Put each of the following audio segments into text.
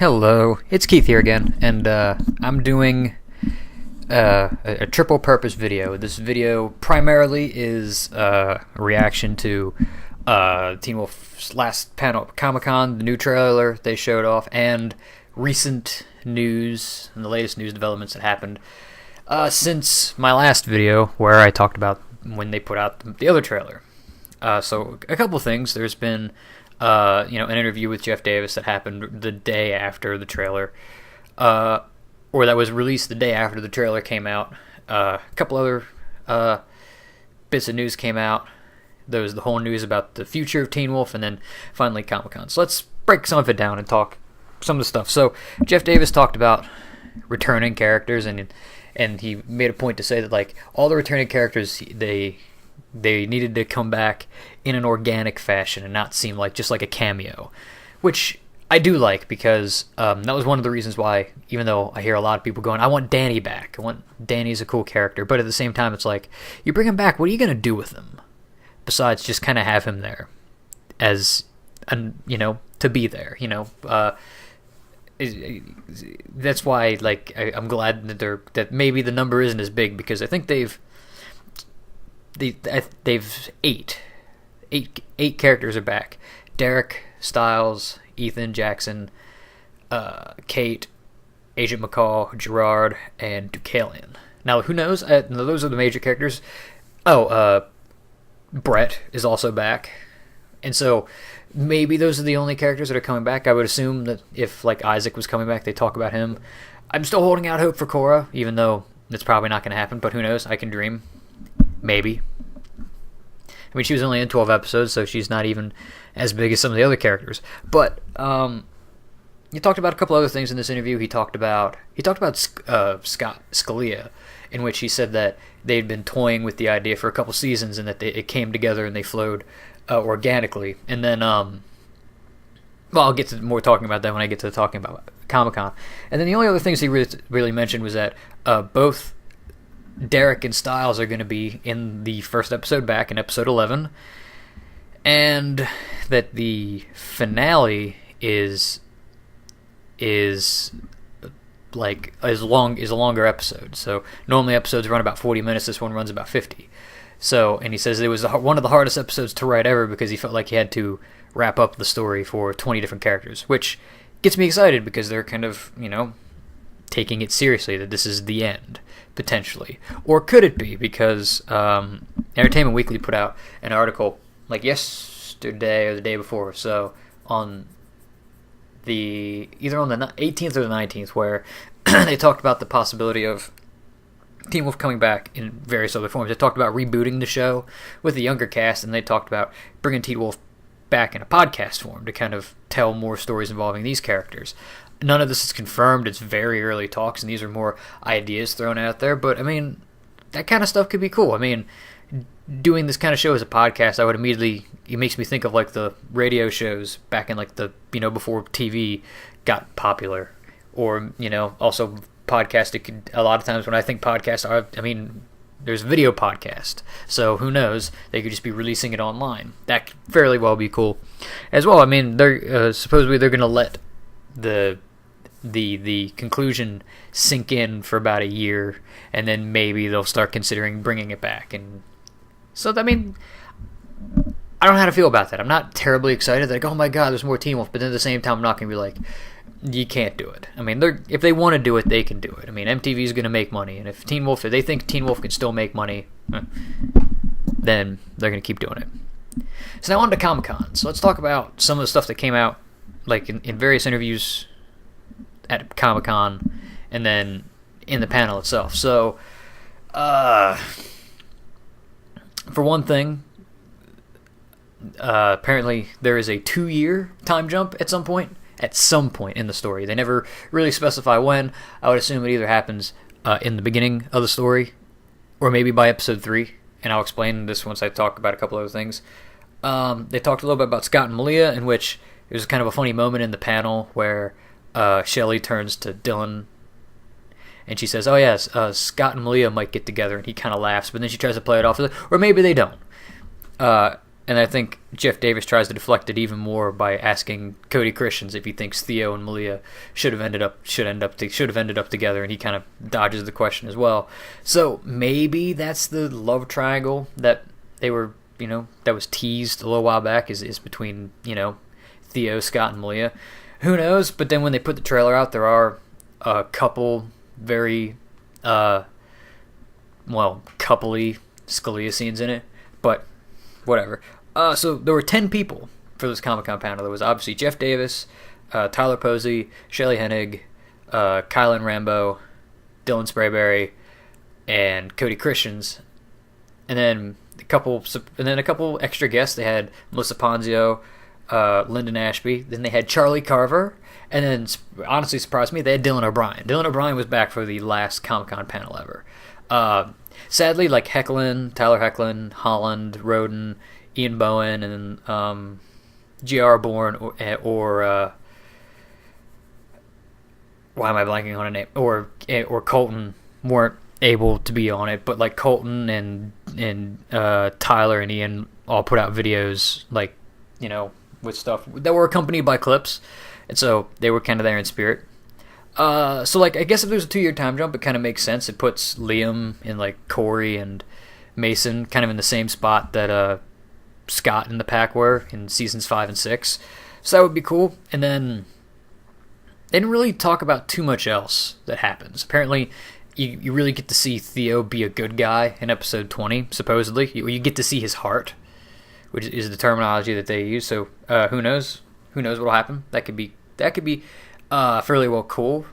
Hello, it's Keith here again, and I'm doing a triple purpose video. This video primarily is a reaction to Teen Wolf's last panel at Comic-Con, the new trailer they showed off, and recent news and the latest news developments that happened since my last video where I talked about when they put out the other trailer. So a couple of things. There's been an interview with Jeff Davis that happened the day after the trailer, or that was released the day after the trailer came out. A couple other bits of news came out. There was the whole news about the future of Teen Wolf, and then finally Comic-Con. So let's break some of it down and talk some of the stuff. So Jeff Davis talked about returning characters, and he made a point to say that like all the returning characters, they needed to come back in an organic fashion and not seem like just like a cameo, which I do like, because that was one of the reasons why, even though I hear a lot of people going, I want Danny back, I want Danny's a cool character, but at the same time it's like, you bring him back, what are you going to do with him besides just kind of have him there as to be there, that's why like I'm glad that maybe the number isn't as big, because I think they've eight characters are back: Derek, Styles, Ethan, Jackson, Kate, Agent McCall, Gerard, and Deucalion. Now, who knows? Those are the major characters. Brett is also back, and so maybe those are the only characters that are coming back. I would assume that if like Isaac was coming back, they talk about him. I'm still holding out hope for Cora, even though that's probably not going to happen. But who knows? I can dream. Maybe. I mean, she was only in 12 episodes, so she's not even as big as some of the other characters. But he talked about a couple other things in this interview. He talked about Scott Scalia, in which he said that they'd been toying with the idea for a couple seasons, and that it came together and they flowed organically. And then, I'll get to more talking about that when I get to talking about Comic-Con. And then the only other things he really mentioned was that both Derek and Styles are going to be in the first episode back in episode 11, and that the finale is like a longer episode. So normally episodes run about 40 minutes. This one runs about 50. So, and he says it was one of the hardest episodes to write ever, because he felt like he had to wrap up the story for 20 different characters, which gets me excited, because they're kind of taking it seriously, that this is the end, potentially. Or could it be? Because Entertainment Weekly put out an article like yesterday or the day before, so on either on the 18th or the 19th, where they talked about the possibility of Teen Wolf coming back in various other forms. They talked about rebooting the show with a younger cast, and they talked about bringing Teen Wolf back in a podcast form to kind of tell more stories involving these characters. None of this is confirmed. It's very early talks, and these are more ideas thrown out there. But, I mean, that kind of stuff could be cool. I mean, doing this kind of show as a podcast, it makes me think of, like, the radio shows back in, like, before TV got popular. Or, also podcast. A lot of times when I think podcasts there's video podcast. So, who knows? They could just be releasing it online. That could fairly well be cool as well. I mean, supposedly they're going to let the conclusion sink in for about a year, and then maybe they'll start considering bringing it back. And so, I mean, I don't know how to feel about that. I'm not terribly excited, like, oh my god, there's more Teen Wolf, but then at the same time, I'm not going to be like, you can't do it. I mean, if they want to do it, they can do it. I mean, MTV's going to make money, and if they think Teen Wolf can still make money, then they're going to keep doing it. So now on to Comic-Con. So let's talk about some of the stuff that came out, like in various interviews at Comic-Con, and then in the panel itself. So, for one thing, apparently there is a 2-year time jump at some point in the story. They never really specify when. I would assume it either happens in the beginning of the story, or maybe by episode 3, and I'll explain this once I talk about a couple other things. They talked a little bit about Scott and Malia, in which there's kind of a funny moment in the panel where Shelley turns to Dylan, and she says, oh yes, Scott and Malia might get together, and he kind of laughs, but then she tries to play it off, or maybe they don't. And And I think Jeff Davis tries to deflect it even more by asking Cody Christians if he thinks Theo and Malia should have ended up together, and he kind of dodges the question as well. So maybe that's the love triangle that they were, that was teased a little while back is between, Theo, Scott, and Malia. Who knows? But then when they put the trailer out, there are a couple very, coupley Scalia scenes in it, but whatever. So there were 10 people for this Comic-Con panel. There was obviously Jeff Davis, Tyler Posey, Shelley Hennig, Kylan Rambo, Dylan Sprayberry, and Cody Christians, and then a couple extra guests. They had Melissa Ponzio, Lyndon Ashby. Then they had Charlie Carver, and then honestly surprised me, they had Dylan O'Brien. Dylan O'Brien was back for the last Comic-Con panel ever. Sadly, like Tyler Hecklin, Holland, Roden, Ian Bowen, and G.R. Bourne, or why am I blanking on a name? Or Colton weren't able to be on it, but like Colton and Tyler and Ian all put out videos, like, with stuff that were accompanied by clips, and so they were kind of there in spirit. So like, I guess if there's a 2-year time jump, it kind of makes sense. It puts Liam and like Corey and Mason kind of in the same spot that Scott and the Pack were in seasons 5 and 6. So that would be cool. And then they didn't really talk about too much else that happens. Apparently, you really get to see Theo be a good guy in episode 20, supposedly. You get to see his heart, which is the terminology that they use. So who knows? Who knows what'll happen? That could be fairly well cool.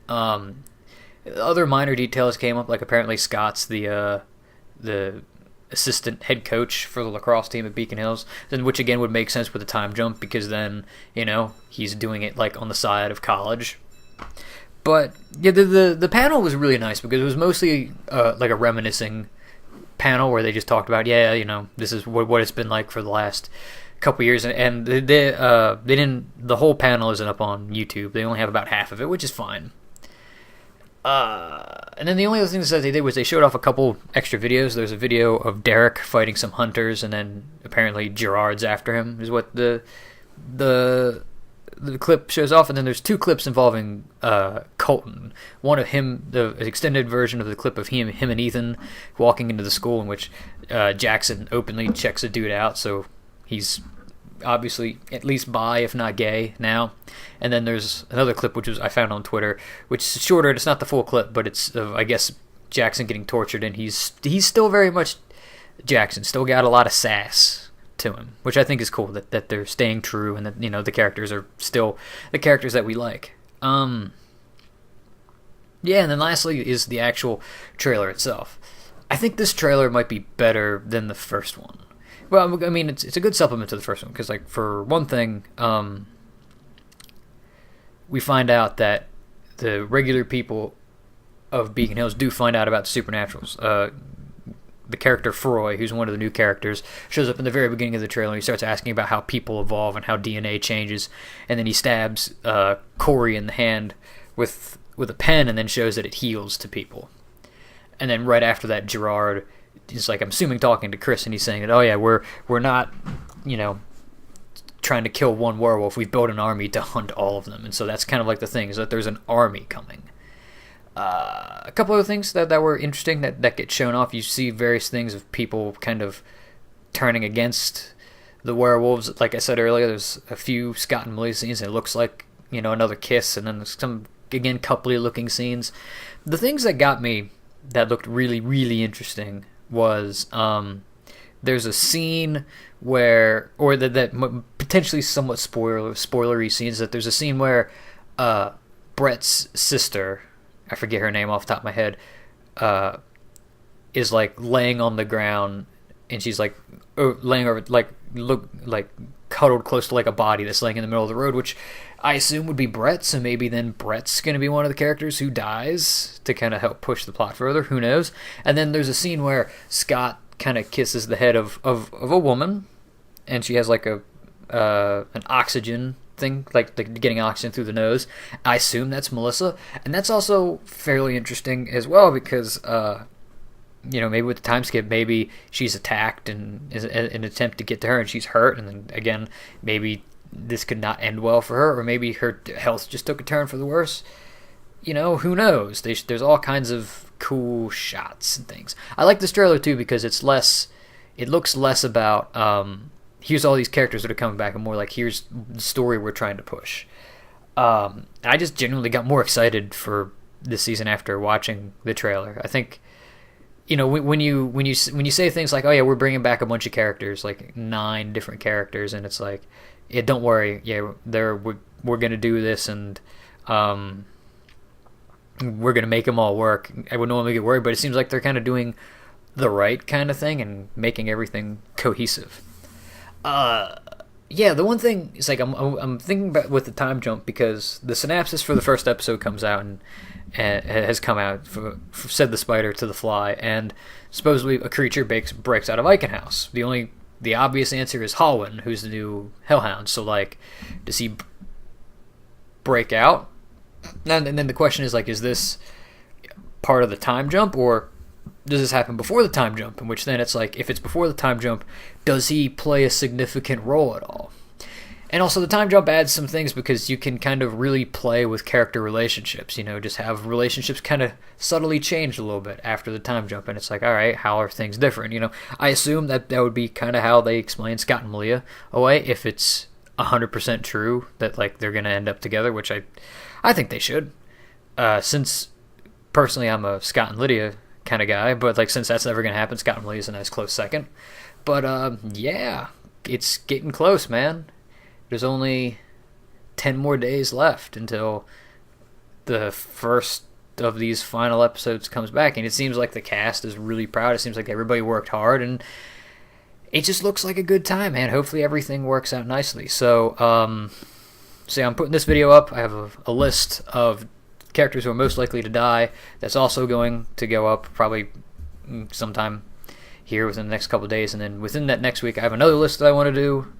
Other minor details came up, like apparently Scott's the assistant head coach for the lacrosse team at Beacon Hills, which again would make sense with the time jump, because then he's doing it like on the side of college. But yeah, the panel was really nice because it was mostly like a reminiscing panel where they just talked about this is what it's been like for the last couple years, and they didn't. The whole panel isn't up on YouTube. They only have about half of it, which is fine. And then the only other thing that they did was they showed off a couple extra videos. There's a video of Derek fighting some hunters, and then apparently Gerard's after him, is what the clip shows off. And then there's 2 clips involving Colton. One of him, the extended version of the clip of him and Ethan walking into the school, in which Jackson openly checks a dude out, so he's obviously at least bi, if not gay, now. And then there's another clip which I found on Twitter, which is shorter. It's not the full clip, but it's I guess Jackson getting tortured, and he's still very much Jackson. Still got a lot of sass to him, which I think is cool that they're staying true, and that the characters are still the characters that we like. Yeah, and then lastly is the actual trailer itself. I think this trailer might be better than the first one. Well, I mean, it's a good supplement to the first one, because, like, for one thing, we find out that the regular people of Beacon Hills do find out about the supernaturals. The character Froy, who's one of the new characters, shows up in the very beginning of the trailer, and he starts asking about how people evolve and how DNA changes, and then he stabs Corey in the hand with a pen, and then shows that it heals to people. And then right after that, Gerard is, like, I'm assuming talking to Chris, and he's saying that, oh yeah, we're not, trying to kill one werewolf. We've built an army to hunt all of them. And so that's kind of like the thing, is that there's an army coming. A couple other things that were interesting that get shown off. You see various things of people kind of turning against the werewolves. Like I said earlier, there's a few Scott and Malia scenes, and it looks like, another kiss, and then there's some, again, coupley looking scenes. The things that got me that looked really, really interesting was there's a scene where, or that potentially somewhat spoilery scenes, that there's a scene where Brett's sister, I forget her name off the top of my head, is like laying on the ground, and she's like laying over, like cuddled close to like a body that's laying in the middle of the road, which I assume would be Brett. So maybe then Brett's going to be one of the characters who dies to kind of help push the plot further. Who knows? And then there's a scene where Scott kind of kisses the head of a woman, and she has like an oxygen thing, like getting oxygen through the nose. I assume that's Melissa, and that's also fairly interesting as well, because maybe with the time skip, maybe she's attacked and is an attempt to get to her and she's hurt, and then again, maybe this could not end well for her, or maybe her health just took a turn for the worse. Who knows? There's all kinds of cool shots and things. I like this trailer too because it looks less about here's all these characters that are coming back, and more like here's the story we're trying to push. I just genuinely got more excited for this season after watching the trailer. I think, when you say things like, oh yeah, we're bringing back a bunch of characters, like 9 different characters, and it's like, yeah, don't worry, yeah, we're gonna do this, and we're gonna make them all work. I would normally get worried, but it seems like they're kind of doing the right kind of thing and making everything cohesive. Yeah, the one thing is like I'm thinking about with the time jump, because the synopsis for the first episode comes out and has come out for said the spider to the fly, and supposedly a creature breaks out of Eichenhaus. The obvious answer is Halwyn, who's the new Hellhound. So like, does he break out? And then the question is like, is this part of the time jump, or does this happen before the time jump? In which then it's like, if it's before the time jump, does he play a significant role at all? And also the time jump adds some things because you can kind of really play with character relationships, just have relationships kind of subtly change a little bit after the time jump, and it's like, all right, how are things different? I assume that would be kind of how they explain Scott and Malia away, if it's 100% true that like they're going to end up together, which I think they should. Since personally I'm a Scott and Lydia kind of guy, but like since that's never going to happen, Scott and Malia is a nice close second. But yeah, it's getting close, man. There's only 10 more days left until the first of these final episodes comes back, and it seems like the cast is really proud. It seems like everybody worked hard, and it just looks like a good time, man. Hopefully everything works out nicely. So, I'm putting this video up. I have a list of characters who are most likely to die. That's also going to go up probably sometime here within the next couple of days, and then within that next week I have another list that I want to do.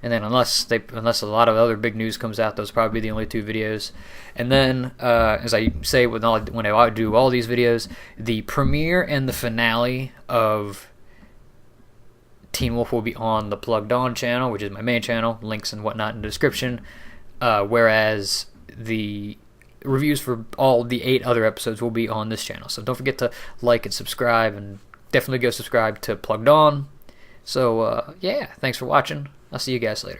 And then unless a lot of other big news comes out, those will probably be the only 2 videos. And then, as I say when I do all these videos, the premiere and the finale of Teen Wolf will be on the Plugged On channel, which is my main channel. Links and whatnot in the description. Whereas the reviews for all the 8 other episodes will be on this channel. So don't forget to like and subscribe, and definitely go subscribe to Plugged On. So, yeah, thanks for watching. I'll see you guys later.